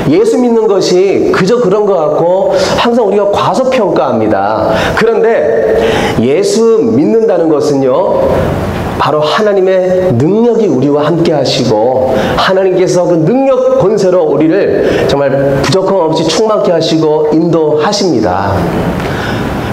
예수 믿는 것이 그저 그런 것 같고 항상 우리가 과소평가합니다. 그런데 예수 믿는다는 것은요, 바로 하나님의 능력이 우리와 함께 하시고 하나님께서 그 능력 권세로 우리를 정말 부족함 없이 충만케 하시고 인도하십니다.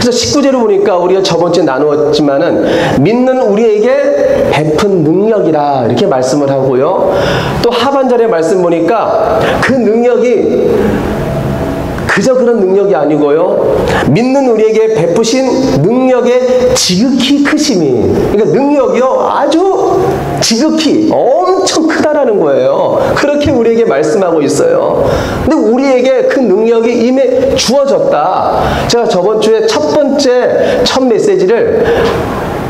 그래서 19절을 보니까 우리가 저번주에 나누었지만은 믿는 우리에게 베푼 능력이라 이렇게 말씀을 하고요. 또 하반절의 말씀 보니까 그 능력이 그저 그런 능력이 아니고요, 믿는 우리에게 베푸신 능력의 지극히 크심이, 그러니까 능력이요 아주 지극히 엄청 크다라는 거예요. 그렇게 우리에게 말씀하고 있어요. 근데 우리에게 그 능력이 이미 주어졌다. 제가 저번 주에 첫 메시지를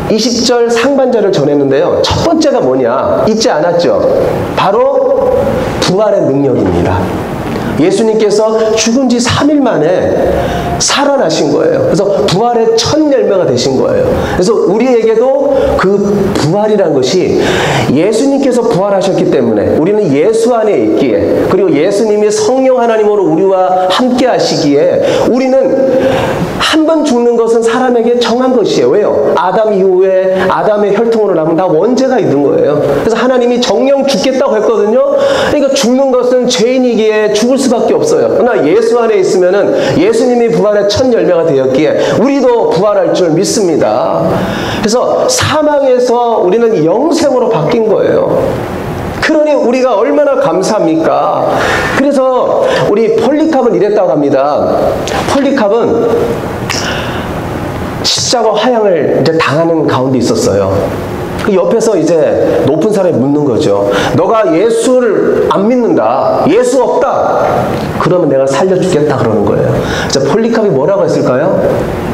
20절 상반절을 전했는데요, 첫 번째가 뭐냐 잊지 않았죠? 바로 부활의 능력입니다. 예수님께서 죽은 지 3일 만에 살아나신 거예요. 그래서 부활의 첫 열매가 되신 거예요. 그래서 우리에게도 그 부활이라는 것이 예수님께서 부활하셨기 때문에 우리는 예수 안에 있기에, 그리고 예수님이 성령 하나님으로 우리와 함께 하시기에 우리는 한 번 죽는 것은 사람에게 정한 것이에요. 왜요? 아담 이후에 아담의 혈통으로 남은 다 원죄가 있는 거예요. 그래서 하나님이 정령 죽겠다고 했거든요. 그러니까 죽는 것은 죄인이기에 죽을 수밖에 없어요. 그러나 예수 안에 있으면은 예수님이 부활의 첫 열매가 되었기에 우리도 부활할 줄 믿습니다. 그래서 사망에서 우리는 영생으로 바뀐 거예요. 그러니 우리가 얼마나 감사합니까? 그래서 우리 폴리캅은 이랬다고 합니다. 폴리캅은 십자가 화형을 이제 당하는 가운데 있었어요. 그 옆에서 이제 높은 사람이 묻는 거죠. 너가 예수를 안 믿는다, 예수 없다, 그러면 내가 살려주겠다 그러는 거예요. 자, 폴리캅이 뭐라고 했을까요?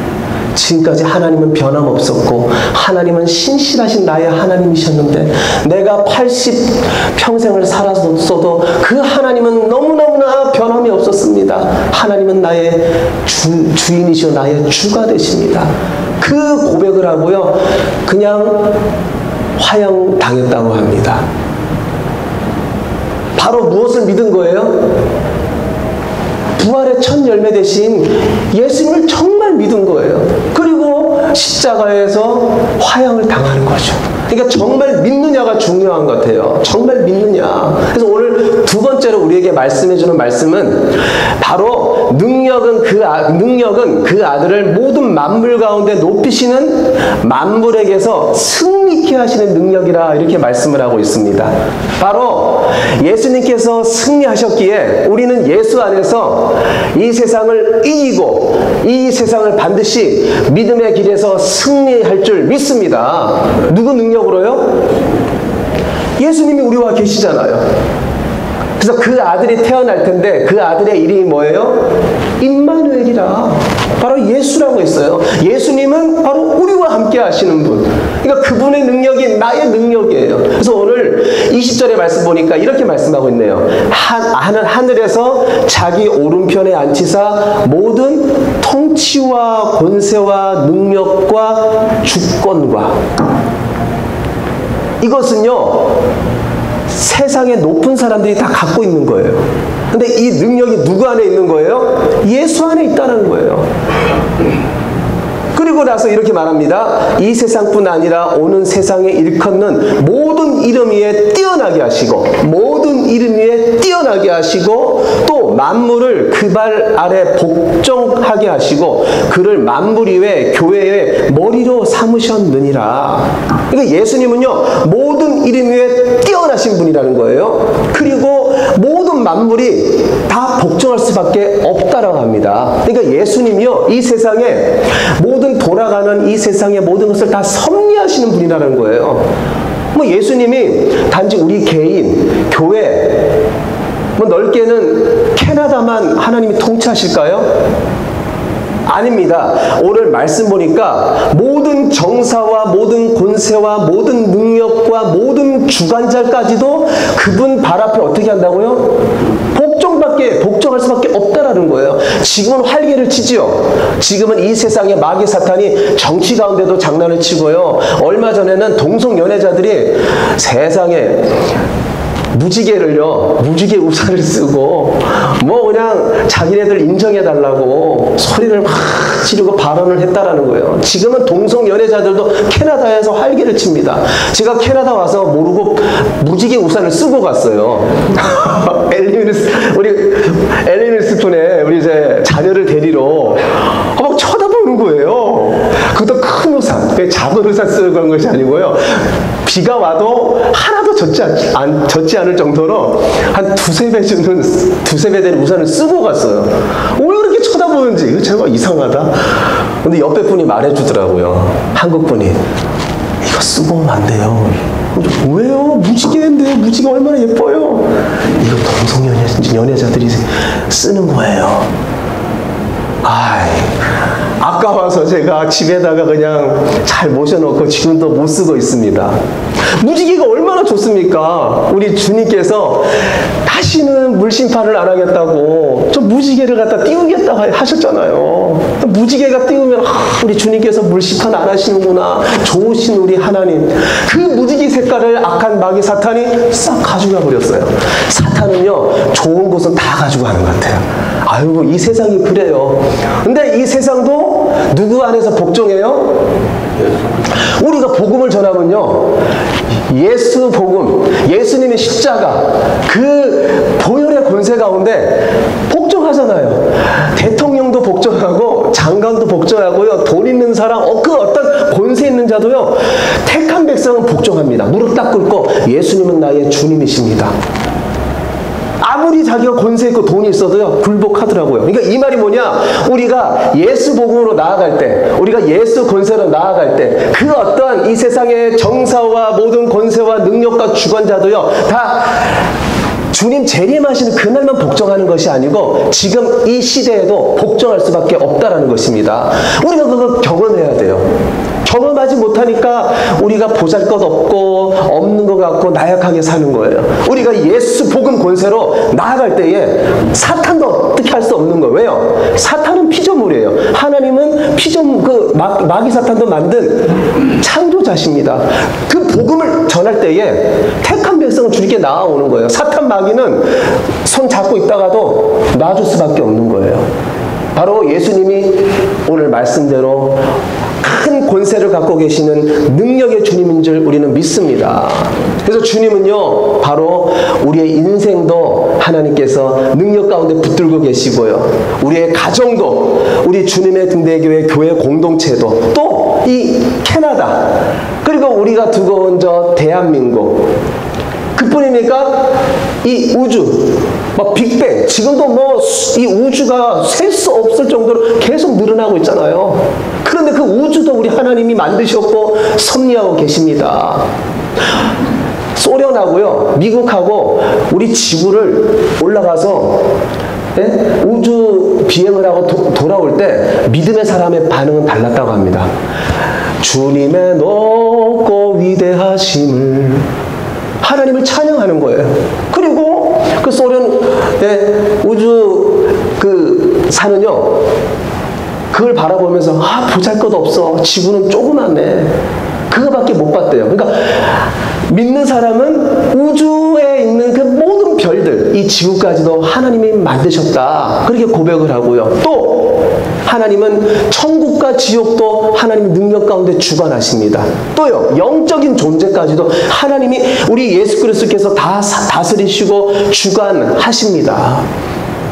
지금까지 하나님은 변함없었고 하나님은 신실하신 나의 하나님이셨는데 내가 80평생을 살았어도 그 하나님은 너무너무나 변함이 없었습니다. 하나님은 나의 주인이시오 나의 주가 되십니다. 그 고백을 하고요, 그냥 화형 당했다고 합니다. 바로 무엇을 믿은 거예요? 부활의 첫 열매 대신 예수님을 정말 믿은 거예요. 그리고 십자가에서 화형을 당하는 거죠. 그러니까 정말 믿느냐가 중요한 것 같아요. 정말 믿느냐. 그래서 오늘 두 번째로 우리에게 말씀해주는 말씀은 바로 능력은 그 아들을 모든 만물 가운데 높이시는 만물에게서 승리케 하시는 능력이라 이렇게 말씀을 하고 있습니다. 바로 예수님께서 승리하셨기에 우리는 예수 안에서 이 세상을 이기고 이 세상을 반드시 믿음의 길에서 승리할 줄 믿습니다. 누구 능력으로요? 예수님이 우리와 계시잖아요. 그래서 그 아들이 태어날 텐데 그 아들의 이름이 뭐예요? 임마누엘이라. 바로 예수라고 했어요. 예수님은 바로 우리와 함께 하시는 분. 그러니까 그분의 능력이 나의 능력이에요. 그래서 오늘 20절의 말씀 보니까 이렇게 말씀하고 있네요. 하늘에서 자기 오른편에 앉히사 모든 통치와 권세와 능력과 주권과, 이것은요 세상의 높은 사람들이 다 갖고 있는 거예요. 근데 이 능력이 누구 안에 있는 거예요? 예수 안에 있다는 거예요. 그리고 나서 이렇게 말합니다. 이 세상뿐 아니라 오는 세상에 일컫는 모든 이름 위에 뛰어나게 하시고, 모든 이름 위에 뛰어나게 하시고, 또 만물을 그 발 아래 복종하게 하시고 그를 만물 위에 교회의 머리로 삼으셨느니라. 그러니까 예수님은요 모든 이름 위에 뛰어나신 분이라는 거예요. 그리고 모든 만물이 다 복종할 수밖에 없다라고 합니다. 그러니까 예수님이요 이 세상에 모든 돌아가는 이 세상의 모든 것을 다 섭리하시는 분이라는 거예요. 뭐 예수님이 단지 우리 개인, 교회, 뭐 넓게는 캐나다만 하나님이 통치하실까요? 아닙니다. 오늘 말씀 보니까 모든 정사와 모든 권세와 모든 능력과 모든 주관자까지도 그분 발 앞에 어떻게 한다고요? 복종할 수밖에 없다라는 거예요. 지금은 활개를 치지요. 지금은 이 세상의 마귀 사탄이 정치 가운데도 장난을 치고요. 얼마 전에는 동성 연애자들이 세상에 무지개를요, 무지개 우산을 쓰고 뭐 그냥 자기네들 인정해달라고 소리를 막 지르고 발언을 했다라는 거예요. 지금은 동성 연애자들도 캐나다에서 활개를 칩니다. 제가 캐나다 와서 모르고 무지개 우산을 쓰고 갔어요. 우리 엘리는 스푼에 우리 이제 자녀를 데리러 막 쳐다보는 거예요. 그것도 큰 우산, 작은 우산 쓰는 그런 것이 아니고요. 비가 와도 하나도 젖지 않을 정도로 한 두세 배 되는 우산을 쓰고 갔어요. 왜 그렇게 쳐다보는지 제가 이상하다. 근데 옆에 분이 말해주더라고요. 한국 분이 이거 쓰고 오면 안 돼요. 왜요? 무지개인데 무지개 얼마나 예뻐요. 이거 동성 연애자들이 쓰는 거예요. 아까워서 제가 집에다가 그냥 잘 모셔놓고 지금도 못 쓰고 있습니다. 무지개가 얼마나 좋습니까? 우리 주님께서 다시는 물심판을 안 하겠다고 저 무지개를 갖다 띄우겠다고 하셨잖아요. 무지개가 띄우면 우리 주님께서 물심판 안 하시는구나. 좋으신 우리 하나님. 그 무지개 색깔을 악한 마귀 사탄이 싹 가져가 버렸어요. 사탄은요, 좋은 것은 다 가지고 가는 것 같아요. 아이고, 이 세상이 그래요. 근데 이 세상도 누구 안에서 복종해요? 우리가 복음을 전하면요, 예수 복음, 예수님의 십자가, 그 보혈의 권세 가운데 복종하잖아요. 대통령도 복종하고 장관도 복종하고요, 돈 있는 사람, 그 어떤 권세 있는 자도요, 택한 백성은 복종합니다. 무릎 딱 꿇고 예수님은 나의 주님이십니다. 아무리 자기가 권세 있고 돈이 있어도요, 굴복하더라고요. 그러니까 이 말이 뭐냐? 우리가 예수 복음으로 나아갈 때, 우리가 예수 권세로 나아갈 때, 그 어떤 이 세상의 정사와 모든 권세와 능력과 주관자도요, 다 주님 재림하시는 그날만 복종하는 것이 아니고 지금 이 시대에도 복종할 수밖에 없다라는 것입니다. 우리가 그걸 경험해야 돼요. 경험하지 못하니까 우리가 보잘것없고 없는 것 같고 나약하게 사는 거예요. 우리가 예수 복음 권세로 나아갈 때에 사탄도 어떻게 할 수 없는 거예요. 왜요? 사탄은 피조물이에요. 하나님은 마귀 사탄도 만든 창조자십니다. 그 복음을 전할 때에 택한 백성은 주님께 나아오는 거예요. 사탄 마귀는 손 잡고 있다가도 놔줄 수밖에 없는 거예요. 바로 예수님이 오늘 말씀대로 큰 권세를 갖고 계시는 능력의 주님인 줄 우리는 믿습니다. 그래서 주님은요, 바로 우리의 인생도 하나님께서 능력 가운데 붙들고 계시고요, 우리의 가정도, 우리 주님의 등대교회 교회 공동체도, 또 이 캐나다, 그리고 우리가 두고 온 저 대한민국, 그뿐이니까 이 우주, 빅뱅, 지금도 이 우주가 셀 수 없을 정도로 계속 늘어나고 있잖아요. 그런데 그 우주도 우리 하나님이 만드셨고 섭리하고 계십니다. 소련하고요, 미국하고 우리 지구를 올라가서 우주 비행을 하고 돌아올 때 믿음의 사람의 반응은 달랐다고 합니다. 주님의 높고 위대하심을, 하나님을 찬양하는 거예요. 그리고 그 소련 우주 산은요, 그걸 바라보면서 보잘것없어, 지구는 조그맣네, 그거밖에 못 봤대요. 그러니까 믿는 사람은 우주에 있는 그 모든 별들, 이 지구까지도 하나님이 만드셨다, 그렇게 고백을 하고요. 또 하나님은 천국과 지옥도 하나님 능력 가운데 주관하십니다. 또요, 영적인 존재까지도 하나님이 우리 예수 그리스도께서 다 다스리시고 주관하십니다.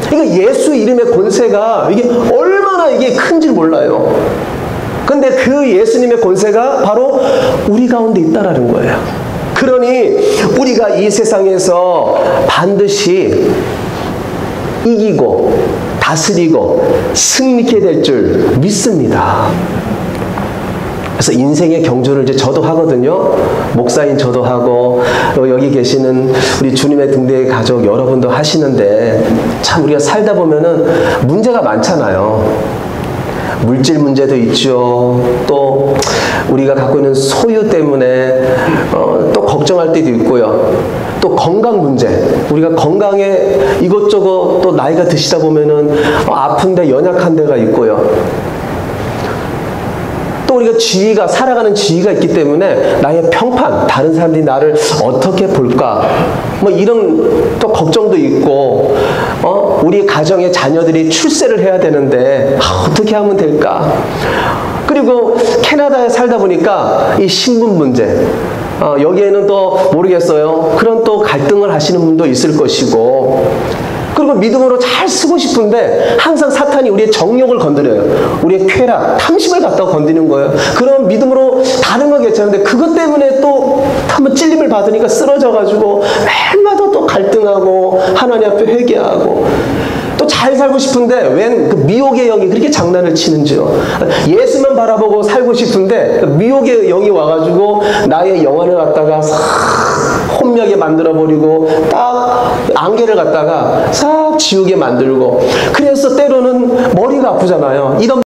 그러니까 예수 이름의 권세가 이게 얼마나 이게 큰지 몰라요. 근데 그 예수님의 권세가 바로 우리 가운데 있다라는 거예요. 그러니 우리가 이 세상에서 반드시 이기고 다스리고 승리케 될 줄 믿습니다. 그래서 인생의 경주를 이제 저도 하거든요. 목사인 저도 하고, 여기 계시는 우리 주님의 등대의 가족 여러분도 하시는데, 참 우리가 살다 보면은 문제가 많잖아요. 물질 문제도 있죠. 또 우리가 갖고 있는 소유 때문에 또 걱정할 때도 있고요. 또 건강 문제, 우리가 건강에 이것저것 또 나이가 드시다 보면은 아픈데 연약한 데가 있고요. 또 우리가 지위가, 살아가는 지위가 있기 때문에 나의 평판, 다른 사람들이 나를 어떻게 볼까, 뭐 이런 또 걱정도 있고, 우리 가정의 자녀들이 출세를 해야 되는데 어떻게 하면 될까? 그리고 캐나다에 살다 보니까 이 신분 문제, 여기에는 또 모르겠어요. 그런 또 갈등을 하시는 분도 있을 것이고, 그리고 믿음으로 잘 쓰고 싶은데 항상 사탄이 우리의 정욕을 건드려요. 우리의 쾌락, 탐심을 갖다가 건드리는 거예요. 그럼 믿음으로 다른 건 괜찮은데 그것 때문에 또 한번 찔림을 받으니까 쓰러져가지고 매일마다 또 갈등하고 하나님 앞에 회개하고, 또 잘 살고 싶은데 웬 그 미혹의 영이 그렇게 장난을 치는지요. 예수만 바라보고 살고 싶은데 미혹의 영이 와가지고 나의 영혼을 갖다가 싹 혼미하게 만들어버리고 딱 안개를 갖다가 싹 지우게 만들고, 그래서 때로는 머리가 아프잖아요. 이런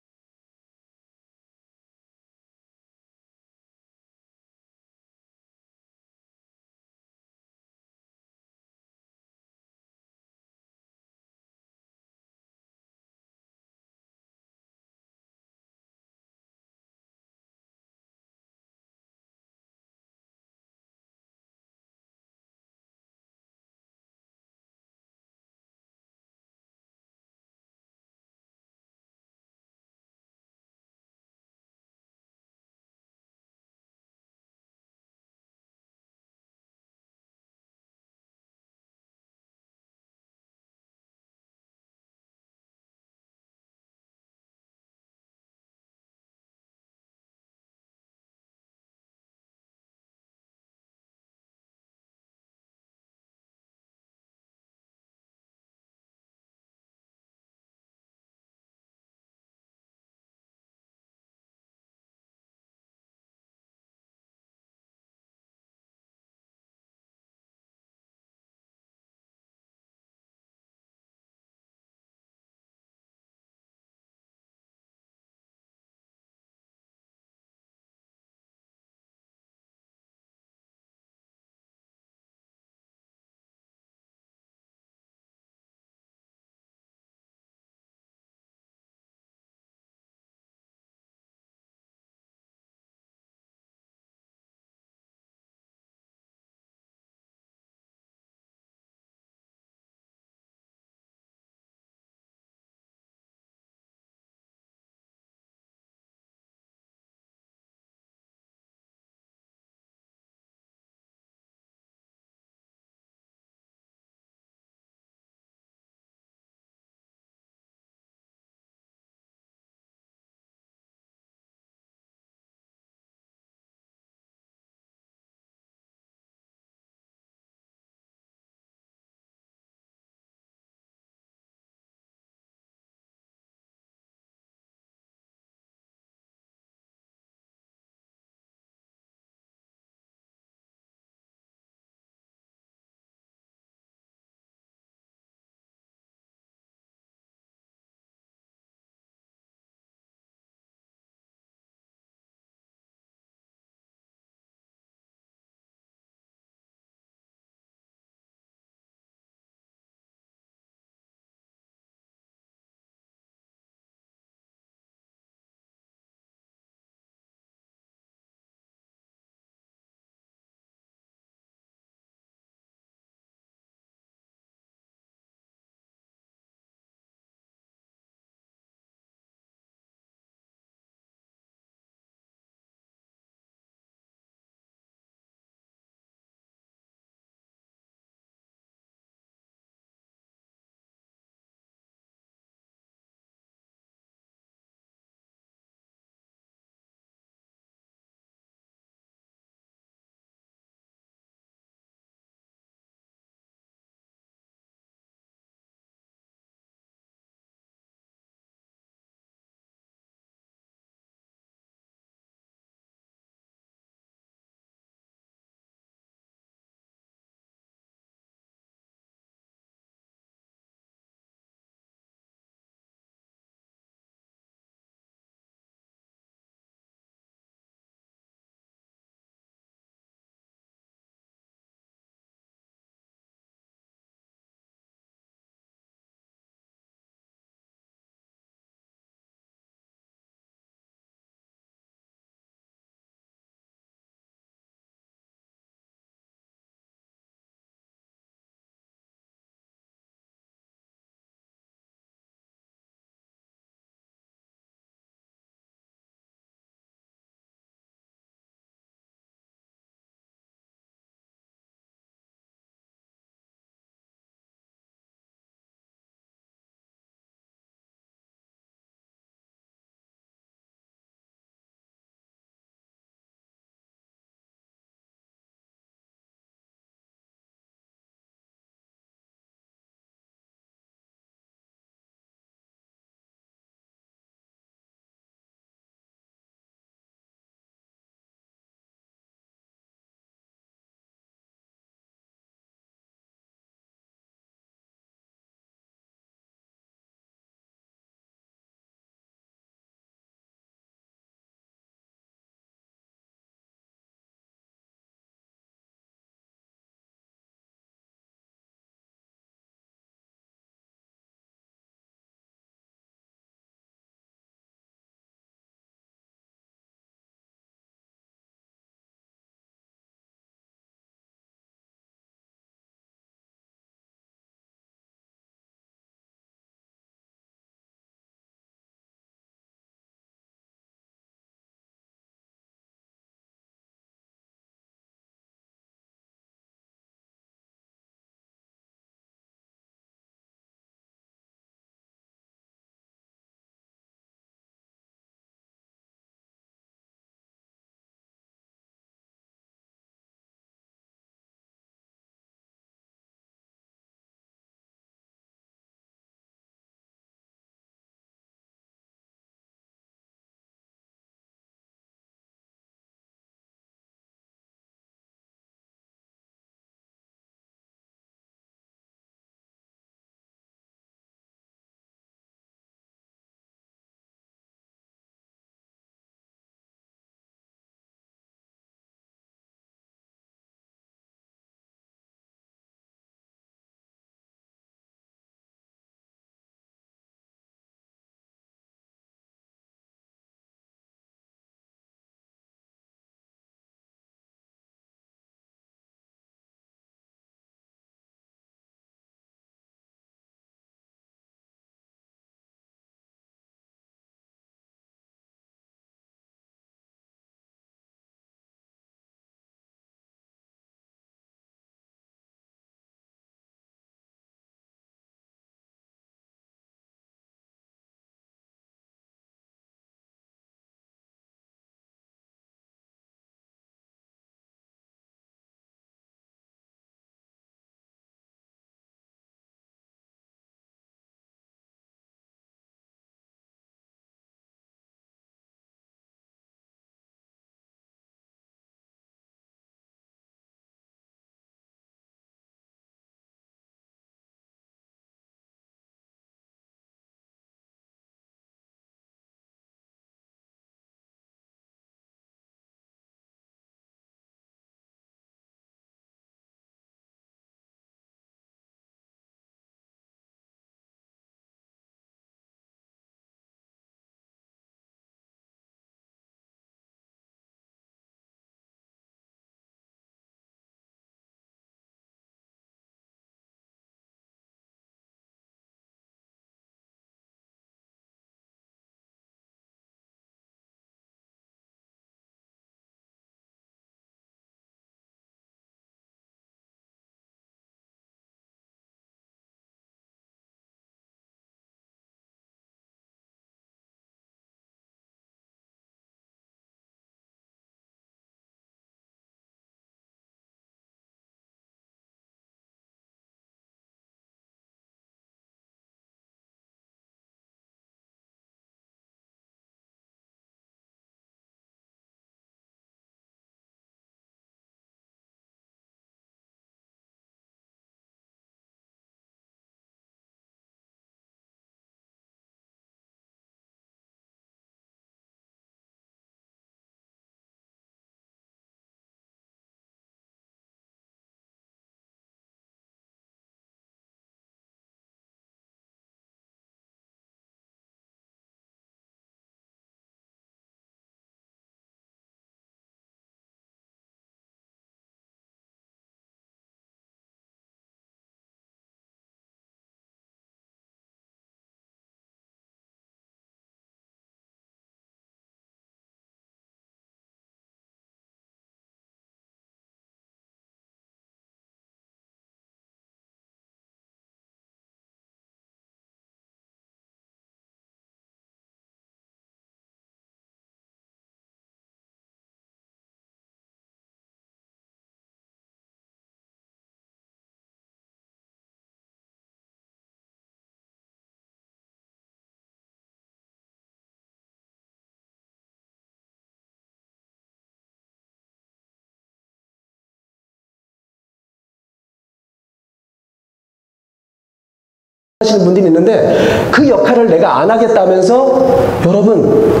원하시는 분들이 있는데 그 역할을 내가 안 하겠다면서 여러분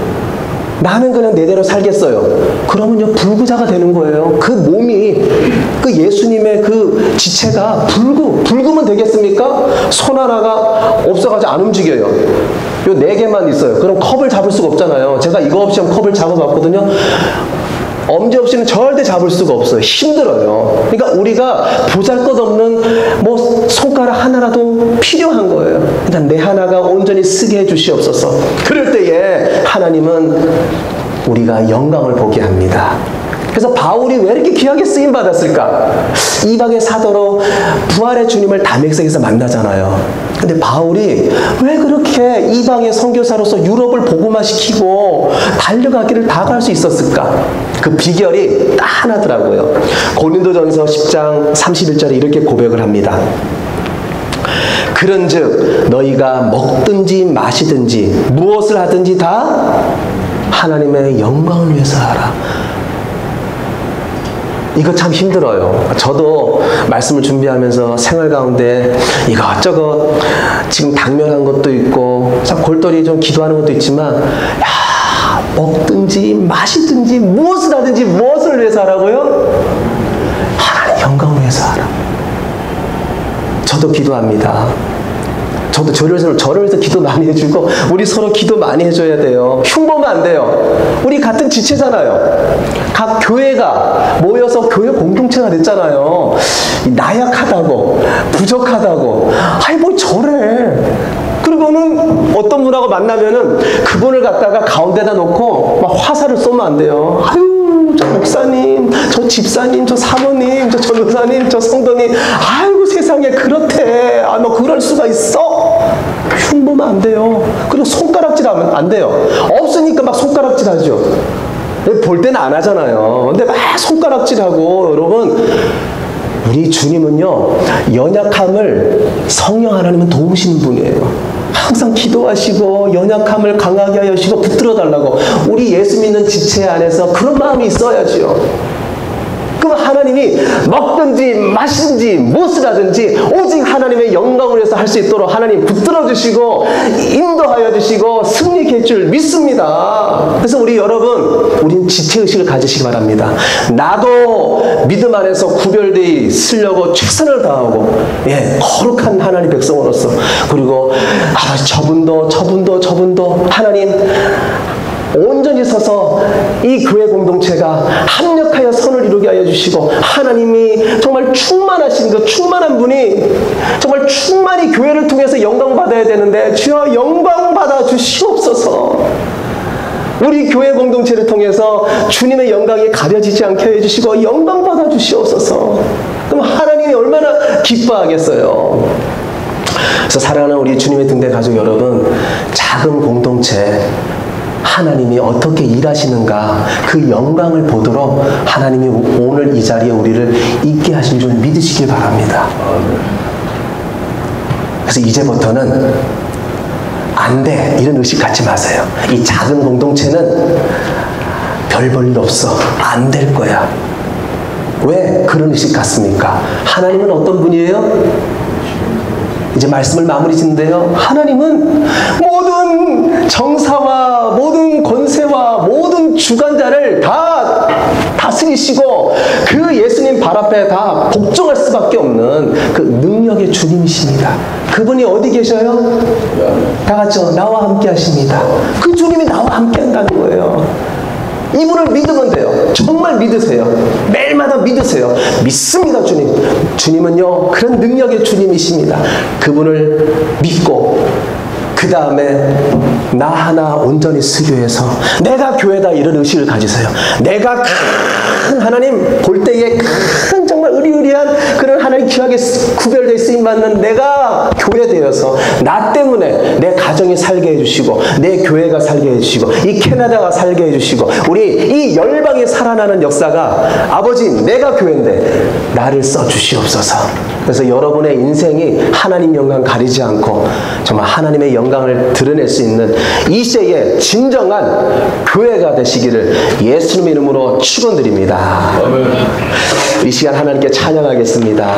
나는 그냥 내대로 살겠어요. 그러면요 불구자가 되는 거예요. 그 몸이 그 예수님의 그 지체가 불구면 되겠습니까? 손 하나가 없어가지고 안 움직여요. 요 4개만 있어요. 그럼 컵을 잡을 수가 없잖아요. 제가 이거 없이 한번 컵을 잡아봤거든요. 엄지 없이는 절대 잡을 수가 없어요. 힘들어요. 그러니까 우리가 보잘것없는 뭐 손가락 하나라도 필요한 거예요. 그러니까 내 하나가 온전히 쓰게 해주시옵소서. 그럴 때에 하나님은 우리가 영광을 보게 합니다. 그래서 바울이 왜 이렇게 귀하게 쓰임받았을까? 이방의 사도로 부활의 주님을 다메섹에서 만나잖아요. 근데 바울이 왜 그렇게 이방의 선교사로서 유럽을 복음화시키고 달려가기를 다 갈 수 있었을까? 그 비결이 딱 하나더라고요. 고린도전서 10장 31절에 이렇게 고백을 합니다. 그런즉 너희가 먹든지 마시든지 무엇을 하든지 다 하나님의 영광을 위해서 하라. 이거 참 힘들어요. 저도 말씀을 준비하면서 생활 가운데 이것저것 지금 당면한 것도 있고 참 골똘히 좀 기도하는 것도 있지만 야, 먹든지 마시든지 무엇을 하든지 무엇을 위해서 하라고요? 하나님 영광을 위해서 하라. 저도 기도합니다. 저도 저를 위해서 기도 많이 해주고 우리 서로 기도 많이 해줘야 돼요. 흉보면 안 돼요. 우리 같은 지체잖아요. 각 교회가 모여서 교회 공동체가 됐잖아요. 나약하다고 부족하다고 아이 뭐 저래. 그리고는 어떤 분하고 만나면은 그분을 갖다가 가운데다 놓고 막 화살을 쏘면 안 돼요. 아유 저 목사님, 저 집사님, 저 사모님, 저 전도사님, 저 성도님, 아이고 세상에 그렇대. 아 뭐 그럴 수가 있어. 흉보면 안 돼요. 그리고 손가락질 하면 안 돼요. 없으니까 막 손가락질 하죠. 볼 때는 안 하잖아요. 근데 막 손가락질하고 여러분 우리 주님은요 연약함을 성령 하나님은 도우시는 분이에요. 항상 기도하시고 연약함을 강하게 하시고 붙들어 달라고. 우리 예수 믿는 지체 안에서 그런 마음이 있어야지요. 그럼 하나님이 먹든지 마시든지 무엇을 하든지 오직 하나님의 영광을 위해서 할 수 있도록 하나님 붙들어 주시고 인도하여 주시고 승리케 할 줄 믿습니다. 그래서 우리 여러분 우린 지체의식을 가지시기 바랍니다. 나도 믿음 안에서 구별되이 쓰려고 최선을 다하고 거룩한 하나님 백성으로서 그리고 저분도 하나님 온전히 서서 이 교회 공동체가 합력하여 선을 이루게 하여 주시고 하나님이 정말 충만하신 그 충만한 분이 정말 충만히 교회를 통해서 영광 받아야 되는데 주여 영광 받아 주시옵소서. 우리 교회 공동체를 통해서 주님의 영광이 가려지지 않게 해주시고 영광 받아 주시옵소서. 그럼 하나님이 얼마나 기뻐하겠어요. 그래서 사랑하는 우리 주님의 등대 가족 여러분, 작은 공동체 하나님이 어떻게 일하시는가 그 영광을 보도록 하나님이 오늘 이 자리에 우리를 있게 하신 줄 믿으시길 바랍니다. 그래서 이제부터는 안 돼 이런 의식 갖지 마세요. 이 작은 공동체는 별 볼 일 없어. 안 될 거야. 왜 그런 의식 갖습니까? 하나님은 어떤 분이에요? 이제 말씀을 마무리 짓는데요. 하나님은 모든 정사와 모든 권세와 모든 주관자를 다 다스리시고 그 예수님 발 앞에 다 복종할 수밖에 없는 그 능력의 주님이십니다. 그분이 어디 계셔요? 다 같이요. 나와 함께 하십니다. 그 주님이 나와 함께 한다는 거예요. 이분을 믿으면 돼요. 정말 믿으세요. 매일마다 믿으세요. 믿습니다, 주님. 주님은요, 그런 능력의 주님이십니다. 그분을 믿고, 그 다음에 나 하나 온전히 쓰교해서 내가 교회다 이런 의식을 가지세요. 내가 큰 하나님 볼 때에 큰 정말 의리의리한 그런 하나님 귀하게 구별되어 쓰임받는 내가 교회 되어서 나 때문에 내 가정이 살게 해주시고 내 교회가 살게 해주시고 이 캐나다가 살게 해주시고 우리 이 열방이 살아나는 역사가 아버지 내가 교회인데 나를 써주시옵소서. 그래서 여러분의 인생이 하나님 영광 가리지 않고 정말 하나님의 영광을 드러낼 수 있는 이 시대의 진정한 교회가 되시기를 예수님의 이름으로 축원드립니다. 이 시간 하나님께 찬양하겠습니다.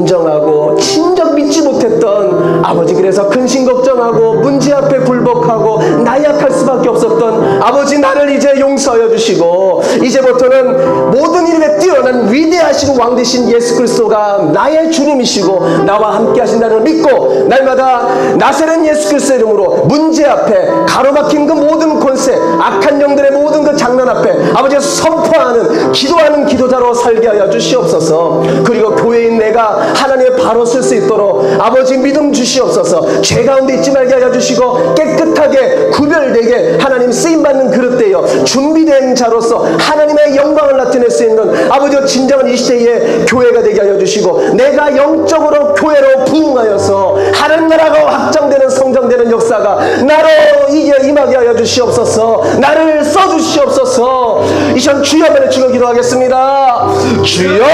인정하고 진작 믿지 못했던 아버지, 그래서 근심 걱정하고 문제 앞에 굴복하고 나약할 수밖에 없었던 아버지, 나를 이제 용서하여 주시고 이제부터는 모든 일에 뛰어난 위대하신 왕 되신 예수 그리스도가 나의 주님이시고 나와 함께 하신다는 걸 믿고 날마다 나사렛 예수 그리스도의 이름으로 문제 앞에 가로막힌 그 모든 권세, 악한 영들의 모든 그 장난 앞에 아버지가 선포하는 기도하는 기도자로 살게 하여 주시옵소서. 그리고 교회인 내가 하나님의 바로 쓸 수 있도록 아버지 믿음 주시옵소서. 죄 가운데 있지 말게 하여 주시고 깨끗하게 구별되게 하나님 쓰임받는 그릇 되어 준비된 자로서 하나님의 영광을 나타낼 수 있는 아버지가 진정한 이 시대의 교회가 되게 하여 주시고 내가 영적으로 교회로 부흥하여서 하나님 나라가 확장되는 성장되는 역사가 나로 임하게 하여 주시옵소서. 나를 써주시옵소서. 이 시간 주여 번에 주여 기도하겠습니다. 주여